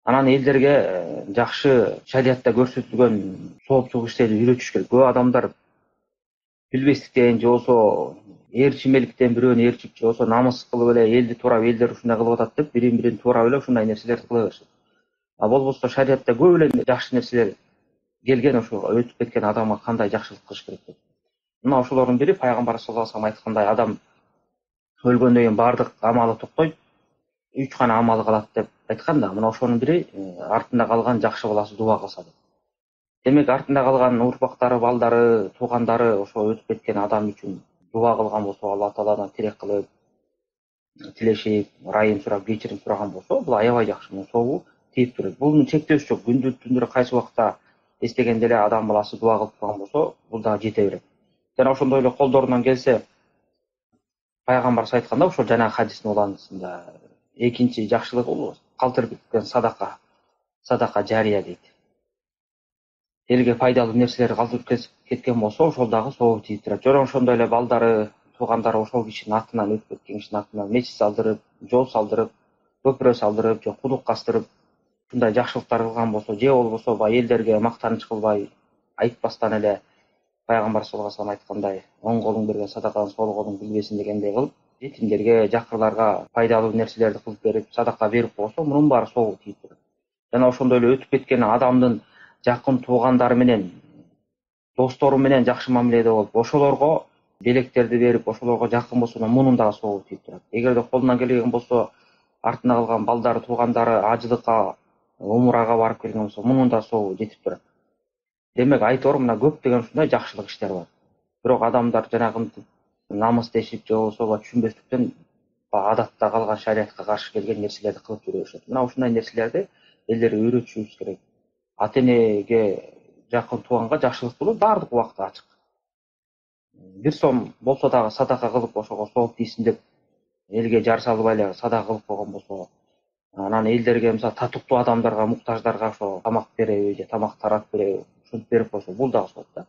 Анан элдерге жакшы шариатта көрсөтүлгөн сооптук иштерди үйрөтүш керек. Көп адамдар билбестиктен же болбосо ээрчимеликтен бирөөнү ээрчип же болбосо намыс кылып эле элди туурап элдер ушундай кылып атат деп бирин туурап эле ушундай нерселерди кыла беришет. А болбосо шариатта көп эле жакшы нерселер келген, ошо өтүп кеткен адамга кандай жакшылык кылыш керек деп. Мына ошолордун бири пайгамбар саллаллаху алейхи вассалам айткандай, адам өлгөндөн кийин баардык амалы токтойт, 3 гана амал калат деп айткан да. Мына ошонун бири артында калган жакшы баласы дуба кылса деп. Демек артында калган урпактары, балдары, туугандары ошо өтүп кеткен адам үчүн дуба кылган болсо, Алла Тааладан тилек кылып, тилешип, ырайым сурап, кечирим сураган болсо, бул аябай жакшы, мунун сообу тийип турат. Бунун чектөөсү жок. Күндү түндүрү кайсы убакта эстегенде эле адам баласы дуба кылып турган болсо, бул дагы жете берет. Жана ошондой эле колдорунан келсе, пайгамбарыбыз айтканда, ошол жанагы хадистин уланысында экинчи жакшылык бул калтырып кеткен садака жария дейт. Элге пайдалуу нерселер калтырып кеткен болсо, ошол дагы сообу тийип турат. Жана ошондой эле балдары, туугандары ошол кишинин атынан, өтүп кеткен кишинин атынан мечит салдырып, жол салдырып, көпүрө салдырып же кудук кастырып, ушундай жакшылыктар кылган болсо, же болбосо баягы элдерге мактаныч кылбай, айтпастан эле пайгамбар саллаллаху алейхи вассалам айткандай, оң колуң берген садаканы сол колуң билбесин дегендей кылып, жетимдерге, жакырларга пайдалуу нерселерди кылып берип, садака берип койсо, мунун баары сообу тийип турат. Жана ошондой эле өтүп кеткен адамдын жакын туугандары менен, достору менен жакшы мамиледе болуп, ошолорго белектерди берип, ошолорго жакын болсо, мунун дагы сообу тийип турат. Эгерде колунан келген болсо, артында калган балдары, туугандары ажылыкка, умурага барып келген болсо, мунун да сообу жетип турат. Демек айтор мына көптөгөн ушундай жакшылык иштер бар. Бирок адамдар жанагынтип намыс дешип же болбосо түшүнбөстүктөн адатта калган шариатка каршы келген нерселерди кылып жүрө беришет. Мына ушундай нерселерди элдерге үйрөтүшүбүз керек. Ата энеге, жакын тууганга жакшылык кылуу баардык убакта ачык. 1 сом болсо дагы садака кылып ошого сооп тийсин деп элге жар салбай эле садака кылып койгон болсо, анан элдерге мисалы татыктуу адамдарга, муктаждарга ошо тамак береби же тамак таратып береби, ушинтип берип койсо, бул дагы сооп да.